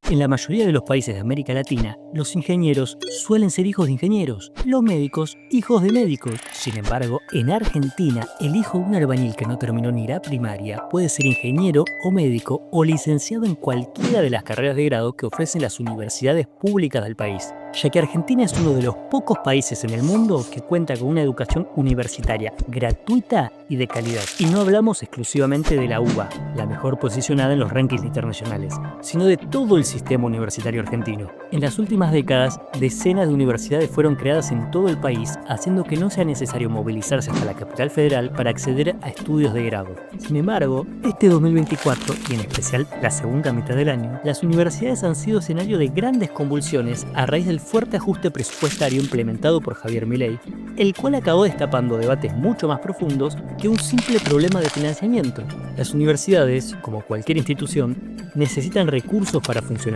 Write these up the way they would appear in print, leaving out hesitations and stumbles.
En la mayoría de los países de América Latina, los ingenieros suelen ser hijos de ingenieros, los médicos, hijos de médicos. Sin embargo, en Argentina, el hijo de un albañil que no terminó ni la primaria puede ser ingeniero o médico o licenciado en cualquiera de las carreras de grado que ofrecen las universidades públicas del país, ya que Argentina es uno de los pocos países en el mundo que cuenta con una educación universitaria gratuita y de calidad. Y no hablamos exclusivamente de la UBA, la mejor posicionada en los rankings internacionales, sino de todo el sistema universitario argentino. En las últimas décadas, decenas de universidades fueron creadas en todo el país, haciendo que no sea necesario movilizarse hasta la capital federal para acceder a estudios de grado. Sin embargo, este 2024, y en especial la segunda mitad del año, las universidades han sido escenario de grandes convulsiones a raíz del fuerte ajuste presupuestario implementado por Javier Milei, el cual acabó destapando debates mucho más profundos que un simple problema de financiamiento. Las universidades, como cualquier institución, necesitan recursos para funcionar.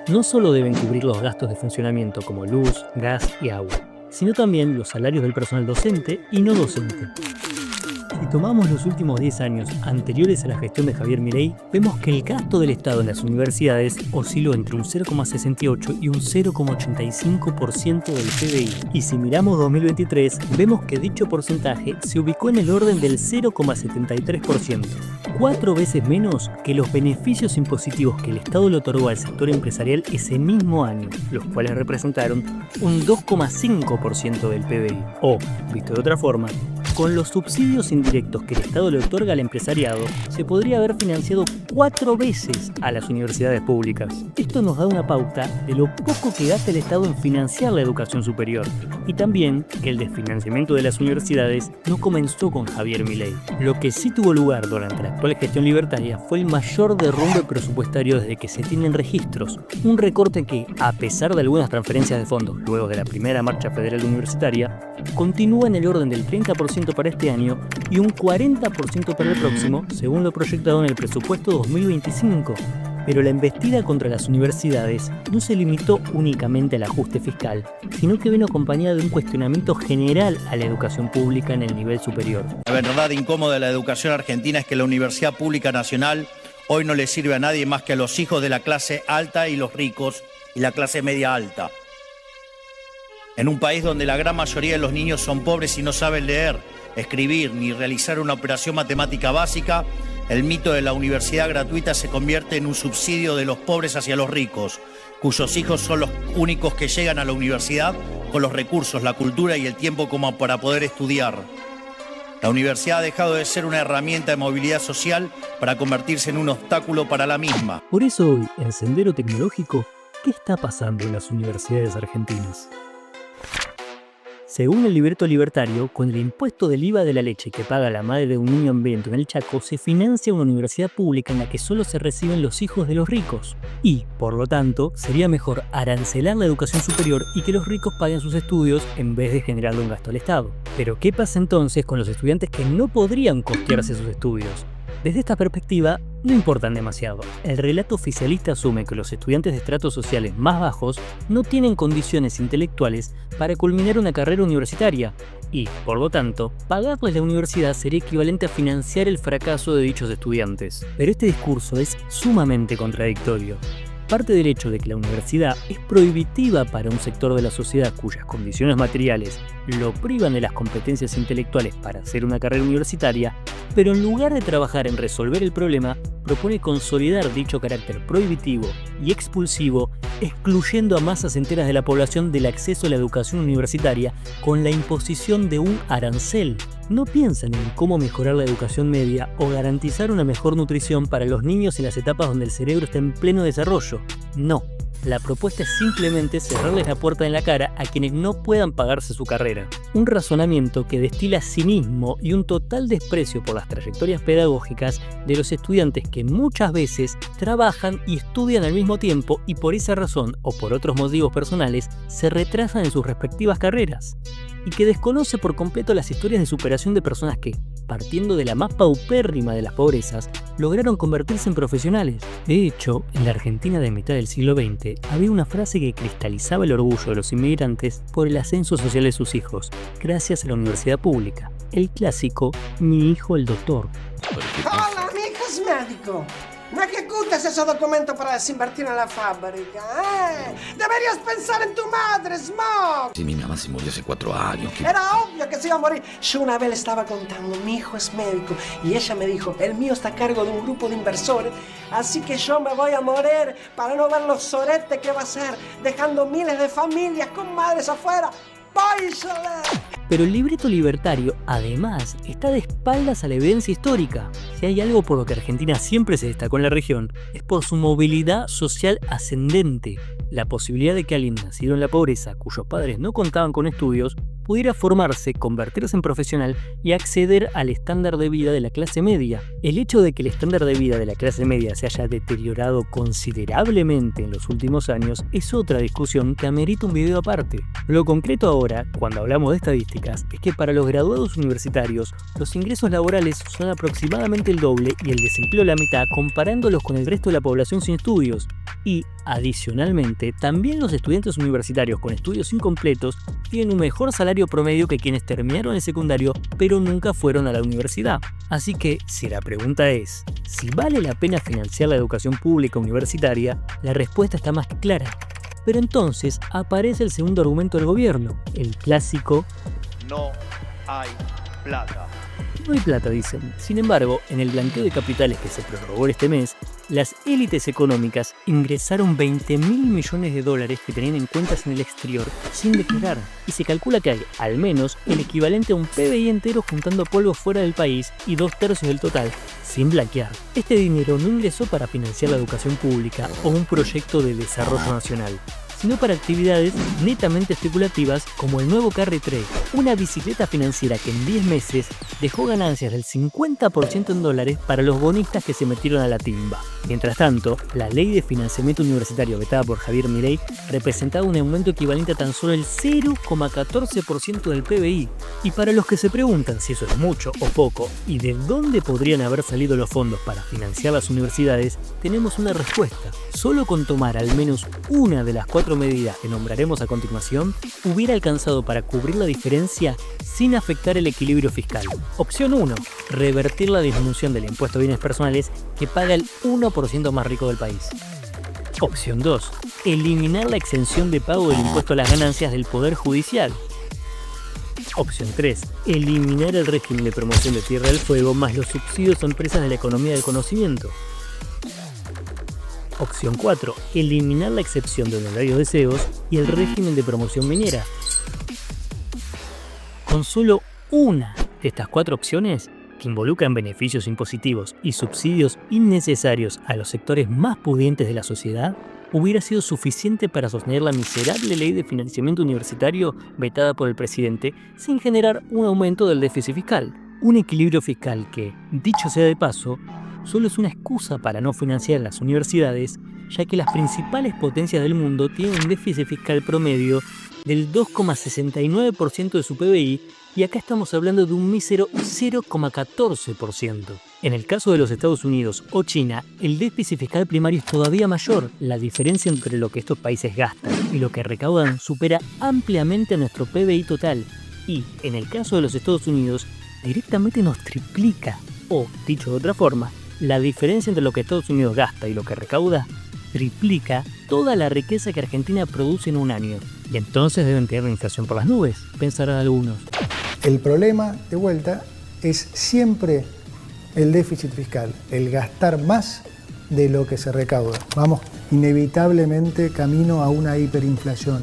No solo deben cubrir los gastos de funcionamiento como luz, gas y agua, sino también los salarios del personal docente y no docente. Si tomamos los últimos 10 años anteriores a la gestión de Javier Milei, vemos que el gasto del Estado en las universidades osciló entre un 0,68 y un 0,85% del PBI. Y si miramos 2023, vemos que dicho porcentaje se ubicó en el orden del 0,73%, 4 veces menos que los beneficios impositivos que el Estado le otorgó al sector empresarial ese mismo año, los cuales representaron un 2,5% del PBI. O, visto de otra forma, con los subsidios indirectos que el Estado le otorga al empresariado, se podría haber financiado 4 veces a las universidades públicas. Esto nos da una pauta de lo poco que gasta el Estado en financiar la educación superior, y también que el desfinanciamiento de las universidades no comenzó con Javier Milei. Lo que sí tuvo lugar durante la actual gestión libertaria fue el mayor derrumbe presupuestario desde que se tienen registros, un recorte que, a pesar de algunas transferencias de fondos luego de la primera marcha federal universitaria, continúa en el orden del 30% para este año y un 40% para el próximo, según lo proyectado en el presupuesto 2025. Pero la embestida contra las universidades no se limitó únicamente al ajuste fiscal, sino que vino acompañada de un cuestionamiento general a la educación pública en el nivel superior. La verdad incómoda de la educación argentina es que la Universidad Pública Nacional hoy no le sirve a nadie más que a los hijos de la clase alta y los ricos y la clase media alta. En un país donde la gran mayoría de los niños son pobres y no saben leer, escribir ni realizar una operación matemática básica, el mito de la universidad gratuita se convierte en un subsidio de los pobres hacia los ricos, cuyos hijos son los únicos que llegan a la universidad con los recursos, la cultura y el tiempo como para poder estudiar. La universidad ha dejado de ser una herramienta de movilidad social para convertirse en un obstáculo para la misma. Por eso hoy, en Sendero Tecnológico, ¿qué está pasando en las universidades argentinas? Según el libreto libertario, con el impuesto del IVA de la leche que paga la madre de un niño hambriento en el Chaco, se financia una universidad pública en la que solo se reciben los hijos de los ricos. Y, por lo tanto, sería mejor arancelar la educación superior y que los ricos paguen sus estudios en vez de generarle un gasto al Estado. Pero, ¿qué pasa entonces con los estudiantes que no podrían costearse sus estudios? Desde esta perspectiva, no importan demasiado. El relato oficialista asume que los estudiantes de estratos sociales más bajos no tienen condiciones intelectuales para culminar una carrera universitaria y, por lo tanto, pagarles la universidad sería equivalente a financiar el fracaso de dichos estudiantes. Pero este discurso es sumamente contradictorio. Parte del hecho de que la universidad es prohibitiva para un sector de la sociedad cuyas condiciones materiales lo privan de las competencias intelectuales para hacer una carrera universitaria, pero en lugar de trabajar en resolver el problema, propone consolidar dicho carácter prohibitivo y expulsivo, excluyendo a masas enteras de la población del acceso a la educación universitaria con la imposición de un arancel. No piensan en cómo mejorar la educación media o garantizar una mejor nutrición para los niños en las etapas donde el cerebro está en pleno desarrollo. No. La propuesta es simplemente cerrarles la puerta en la cara a quienes no puedan pagarse su carrera. Un razonamiento que destila cinismo y un total desprecio por las trayectorias pedagógicas de los estudiantes que muchas veces trabajan y estudian al mismo tiempo y por esa razón o por otros motivos personales se retrasan en sus respectivas carreras. Y que desconoce por completo las historias de superación de personas que, partiendo de la más paupérrima de las pobrezas, lograron convertirse en profesionales. De hecho, en la Argentina de mitad del siglo XX había una frase que cristalizaba el orgullo de los inmigrantes por el ascenso social de sus hijos, gracias a la universidad pública. El clásico, mi hijo el doctor. ¡Hola, mi hijo es médico! No ejecutes esos documentos para desinvertir en la fábrica, ¿eh? Deberías pensar en tu madre, Smoke. Sí, mi mamá se murió hace 4 años. Era obvio que se iba a morir. Yo una vez le estaba contando, mi hijo es médico, y ella me dijo, el mío está a cargo de un grupo de inversores, así que yo me voy a morir para no ver los soretes que va a hacer, dejando miles de familias con madres afuera. ¡Váyale! Pero el libreto libertario, además, está de espaldas a la evidencia histórica. Si hay algo por lo que Argentina siempre se destacó en la región, es por su movilidad social ascendente. La posibilidad de que alguien nacido en la pobreza, cuyos padres no contaban con estudios, pudiera formarse, convertirse en profesional y acceder al estándar de vida de la clase media. El hecho de que el estándar de vida de la clase media se haya deteriorado considerablemente en los últimos años es otra discusión que amerita un video aparte. Lo concreto ahora, cuando hablamos de estadísticas, es que para los graduados universitarios, los ingresos laborales son aproximadamente el doble y el desempleo la mitad comparándolos con el resto de la población sin estudios. Y, adicionalmente, también los estudiantes universitarios con estudios incompletos tienen un mejor salario promedio que quienes terminaron el secundario pero nunca fueron a la universidad. Así que, si la pregunta es, ¿si vale la pena financiar la educación pública universitaria? La respuesta está más que clara. Pero entonces aparece el segundo argumento del gobierno, el clásico No hay plata. no hay plata, dicen. Sin embargo, en el blanqueo de capitales que se prorrogó este mes, las élites económicas ingresaron 20.000 millones de dólares que tenían en cuentas en el exterior sin declarar. Y se calcula que hay, al menos, el equivalente a un PBI entero juntando polvo fuera del país y 2/3 del total, sin blanquear. Este dinero no ingresó para financiar la educación pública o un proyecto de desarrollo nacional, sino para actividades netamente especulativas como el nuevo Carry Trade, una bicicleta financiera que en 10 meses dejó ganancias del 50% en dólares para los bonistas que se metieron a la timba. Mientras tanto, la ley de financiamiento universitario vetada por Javier Milei representaba un aumento equivalente a tan solo el 0,14% del PBI. Y para los que se preguntan si eso es mucho o poco y de dónde podrían haber salido los fondos para financiar las universidades, tenemos una respuesta. Solo con tomar al menos una de las 4 medidas que nombraremos a continuación, hubiera alcanzado para cubrir la diferencia sin afectar el equilibrio fiscal. Opción 1. Revertir la disminución del impuesto a bienes personales que paga el 1% más rico del país. Opción 2. Eliminar la exención de pago del impuesto a las ganancias del Poder Judicial. Opción 3. Eliminar el régimen de promoción de Tierra del Fuego más los subsidios a empresas de la economía del conocimiento. Opción 4. Eliminar la excepción de honorarios de CEOs y el régimen de promoción minera. Con solo una de estas 4 opciones, que involucran beneficios impositivos y subsidios innecesarios a los sectores más pudientes de la sociedad, hubiera sido suficiente para sostener la miserable ley de financiamiento universitario vetada por el presidente sin generar un aumento del déficit fiscal. Un equilibrio fiscal que, dicho sea de paso, solo es una excusa para no financiar las universidades, ya que las principales potencias del mundo tienen un déficit fiscal promedio del 2,69% de su PBI y acá estamos hablando de un mísero 0,14%. En el caso de los Estados Unidos o China, el déficit fiscal primario es todavía mayor. La diferencia entre lo que estos países gastan y lo que recaudan supera ampliamente a nuestro PBI total y, en el caso de los Estados Unidos, directamente nos triplica. O, dicho de otra forma, la diferencia entre lo que Estados Unidos gasta y lo que recauda triplica toda la riqueza que Argentina produce en un año. Y entonces deben tener la inflación por las nubes, pensarán algunos. El problema, de vuelta, es siempre el déficit fiscal, el gastar más de lo que se recauda. Vamos inevitablemente camino a una hiperinflación.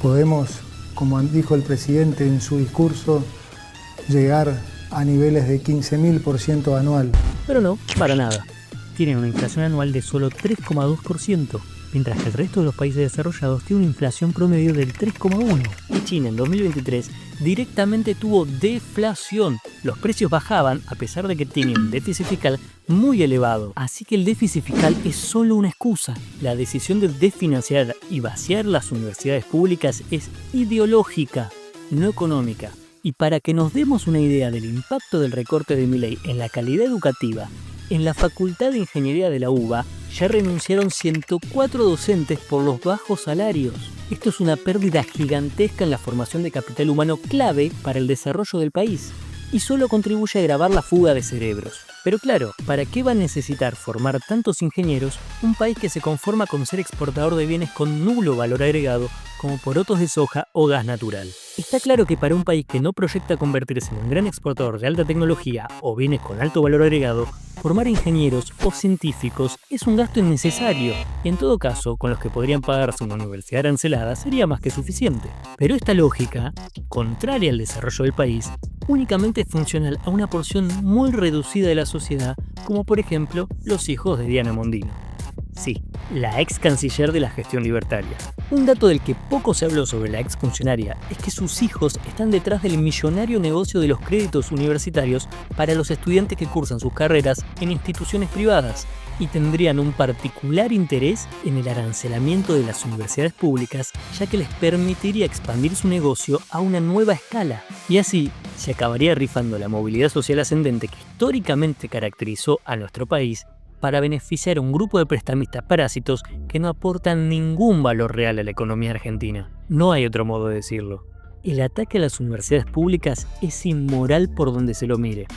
Podemos, como dijo el presidente en su discurso, llegar a niveles de 15.000% anual. Pero no, para nada. Tienen una inflación anual de solo 3,2%, mientras que el resto de los países desarrollados tiene una inflación promedio del 3,1%. Y China en 2023 directamente tuvo deflación. Los precios bajaban a pesar de que tienen un déficit fiscal muy elevado. Así que el déficit fiscal es solo una excusa. La decisión de desfinanciar y vaciar las universidades públicas es ideológica, no económica. Y para que nos demos una idea del impacto del recorte de Milei en la calidad educativa, en la Facultad de Ingeniería de la UBA ya renunciaron 104 docentes por los bajos salarios. Esto es una pérdida gigantesca en la formación de capital humano clave para el desarrollo del país y solo contribuye a agravar la fuga de cerebros. Pero claro, ¿para qué va a necesitar formar tantos ingenieros un país que se conforma con ser exportador de bienes con nulo valor agregado como porotos de soja o gas natural? Está claro que para un país que no proyecta convertirse en un gran exportador de alta tecnología o bienes con alto valor agregado, formar ingenieros o científicos es un gasto innecesario y en todo caso, con los que podrían pagarse una universidad arancelada, sería más que suficiente. Pero esta lógica, contraria al desarrollo del país, únicamente es funcional a una porción muy reducida de la sociedad, como por ejemplo los hijos de Diana Mondino. Sí, la ex canciller de la gestión libertaria. Un dato del que poco se habló sobre la ex funcionaria es que sus hijos están detrás del millonario negocio de los créditos universitarios para los estudiantes que cursan sus carreras en instituciones privadas y tendrían un particular interés en el arancelamiento de las universidades públicas, ya que les permitiría expandir su negocio a una nueva escala. Y así se acabaría rifando la movilidad social ascendente que históricamente caracterizó a nuestro país para beneficiar a un grupo de prestamistas parásitos que no aportan ningún valor real a la economía argentina. No hay otro modo de decirlo. El ataque a las universidades públicas es inmoral por donde se lo mire.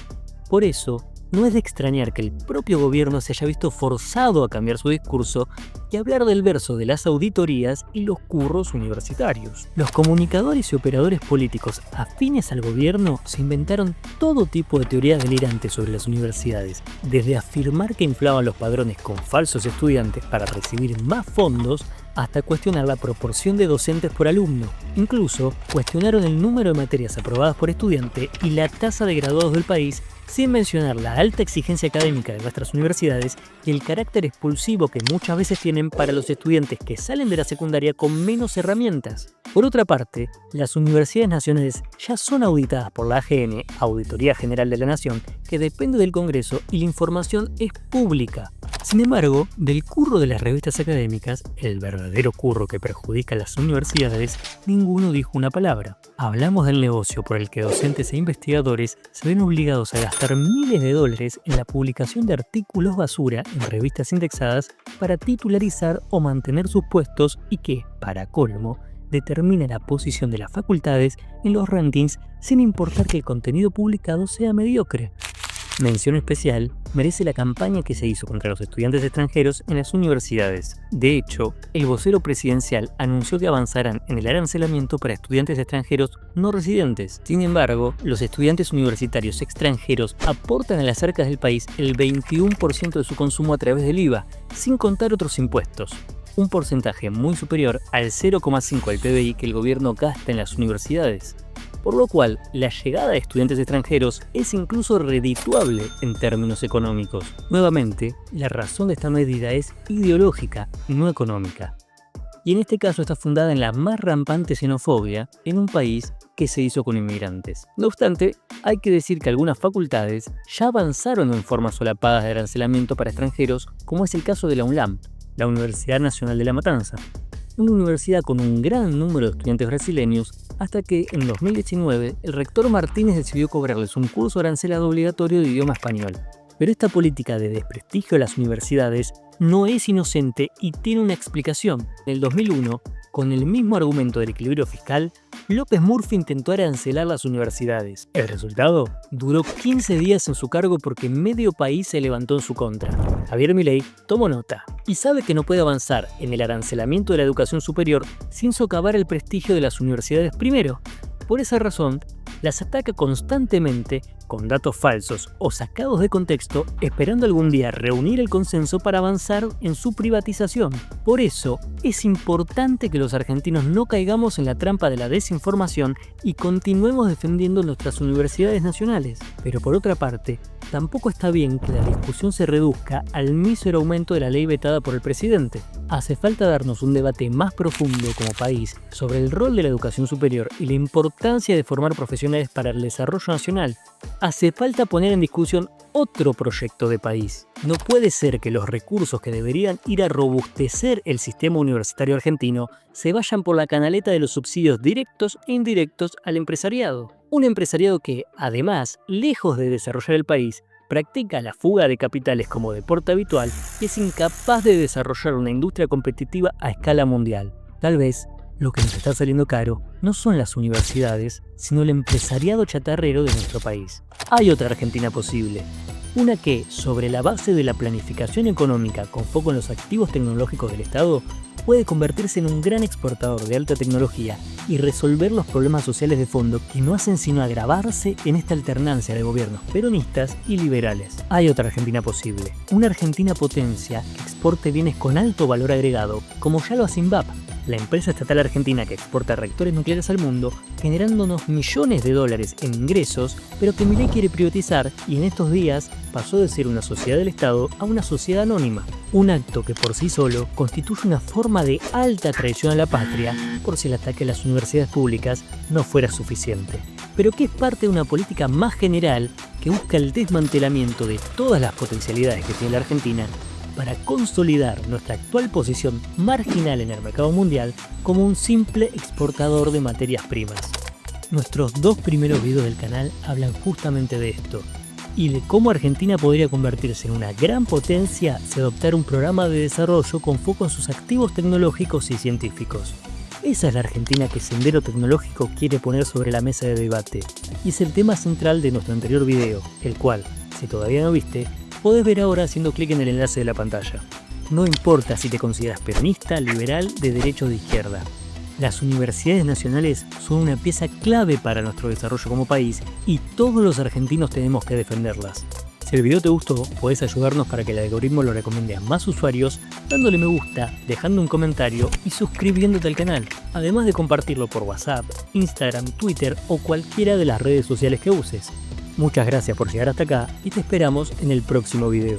Por eso, no es de extrañar que el propio gobierno se haya visto forzado a cambiar su discurso y hablar del verso de las auditorías y los curros universitarios. Los comunicadores y operadores políticos afines al gobierno se inventaron todo tipo de teorías delirantes sobre las universidades, desde afirmar que inflaban los padrones con falsos estudiantes para recibir más fondos, hasta cuestionar la proporción de docentes por alumno. Incluso cuestionaron el número de materias aprobadas por estudiante y la tasa de graduados del país, sin mencionar la alta exigencia académica de nuestras universidades y el carácter expulsivo que muchas veces tienen para los estudiantes que salen de la secundaria con menos herramientas. Por otra parte, las universidades nacionales ya son auditadas por la AGN, Auditoría General de la Nación, que depende del Congreso y la información es pública. Sin embargo, del curro de las revistas académicas, el verdadero curro que perjudica a las universidades, ninguno dijo una palabra. Hablamos del negocio por el que docentes e investigadores se ven obligados a gastar miles de dólares en la publicación de artículos basura en revistas indexadas para titularizar o mantener sus puestos y que, para colmo, determina la posición de las facultades en los rankings sin importar que el contenido publicado sea mediocre. Mención especial merece la campaña que se hizo contra los estudiantes extranjeros en las universidades. De hecho, el vocero presidencial anunció que avanzarán en el arancelamiento para estudiantes extranjeros no residentes. Sin embargo, los estudiantes universitarios extranjeros aportan a las arcas del país el 21% de su consumo a través del IVA, sin contar otros impuestos. Un porcentaje muy superior al 0,5 del PBI que el gobierno gasta en las universidades. Por lo cual, la llegada de estudiantes extranjeros es incluso redituable en términos económicos. Nuevamente, la razón de esta medida es ideológica, no económica. Y en este caso está fundada en la más rampante xenofobia en un país que se hizo con inmigrantes. No obstante, hay que decir que algunas facultades ya avanzaron en formas solapadas de arancelamiento para extranjeros, como es el caso de la UNLAM, la Universidad Nacional de La Matanza. Una universidad con un gran número de estudiantes brasileños, hasta que en 2019 el rector Martínez decidió cobrarles un curso arancelado obligatorio de idioma español. Pero esta política de desprestigio de las universidades no es inocente y tiene una explicación. En el 2001, con el mismo argumento del equilibrio fiscal, López Murphy intentó arancelar las universidades. El resultado duró 15 días en su cargo porque medio país se levantó en su contra. Javier Milei tomó nota y sabe que no puede avanzar en el arancelamiento de la educación superior sin socavar el prestigio de las universidades primero. Por esa razón, las ataca constantemente con datos falsos o sacados de contexto, esperando algún día reunir el consenso para avanzar en su privatización. Por eso, es importante que los argentinos no caigamos en la trampa de la desinformación y continuemos defendiendo nuestras universidades nacionales. Pero por otra parte, tampoco está bien que la discusión se reduzca al mísero aumento de la ley vetada por el presidente. Hace falta darnos un debate más profundo como país sobre el rol de la educación superior y la importancia de formar profesionales para el desarrollo nacional. Hace falta poner en discusión otro proyecto de país. No puede ser que los recursos que deberían ir a robustecer el sistema universitario argentino se vayan por la canaleta de los subsidios directos e indirectos al empresariado. Un empresariado que, además, lejos de desarrollar el país, practica la fuga de capitales como deporte habitual y es incapaz de desarrollar una industria competitiva a escala mundial. Tal vez lo que nos está saliendo caro no son las universidades, sino el empresariado chatarrero de nuestro país. Hay otra Argentina posible, Una que, sobre la base de la planificación económica con foco en los activos tecnológicos del Estado, puede convertirse en un gran exportador de alta tecnología y resolver los problemas sociales de fondo que no hacen sino agravarse en esta alternancia de gobiernos peronistas y liberales. Hay otra Argentina posible, una Argentina potencia que exporte bienes con alto valor agregado, como ya lo hace INVAP, la empresa estatal argentina que exporta reactores nucleares al mundo, generándonos millones de dólares en ingresos, pero que Milei quiere privatizar y en estos días pasó de ser una sociedad del Estado a una sociedad anónima. Un acto que por sí solo constituye una forma de alta traición a la patria, por si el ataque a las universidades públicas no fuera suficiente. Pero que es parte de una política más general que busca el desmantelamiento de todas las potencialidades que tiene la Argentina para consolidar nuestra actual posición marginal en el mercado mundial como un simple exportador de materias primas. Nuestros 2 primeros videos del canal hablan justamente de esto y de cómo Argentina podría convertirse en una gran potencia si adoptara un programa de desarrollo con foco en sus activos tecnológicos y científicos. Esa es la Argentina que Sendero Tecnológico quiere poner sobre la mesa de debate y es el tema central de nuestro anterior video, el cual, si todavía no viste, podés ver ahora haciendo clic en el enlace de la pantalla. No importa si te consideras peronista, liberal, de derecha o de izquierda. Las universidades nacionales son una pieza clave para nuestro desarrollo como país y todos los argentinos tenemos que defenderlas. Si el video te gustó, podés ayudarnos para que el algoritmo lo recomiende a más usuarios dándole me gusta, dejando un comentario y suscribiéndote al canal, además de compartirlo por WhatsApp, Instagram, Twitter o cualquiera de las redes sociales que uses. Muchas gracias por llegar hasta acá y te esperamos en el próximo video.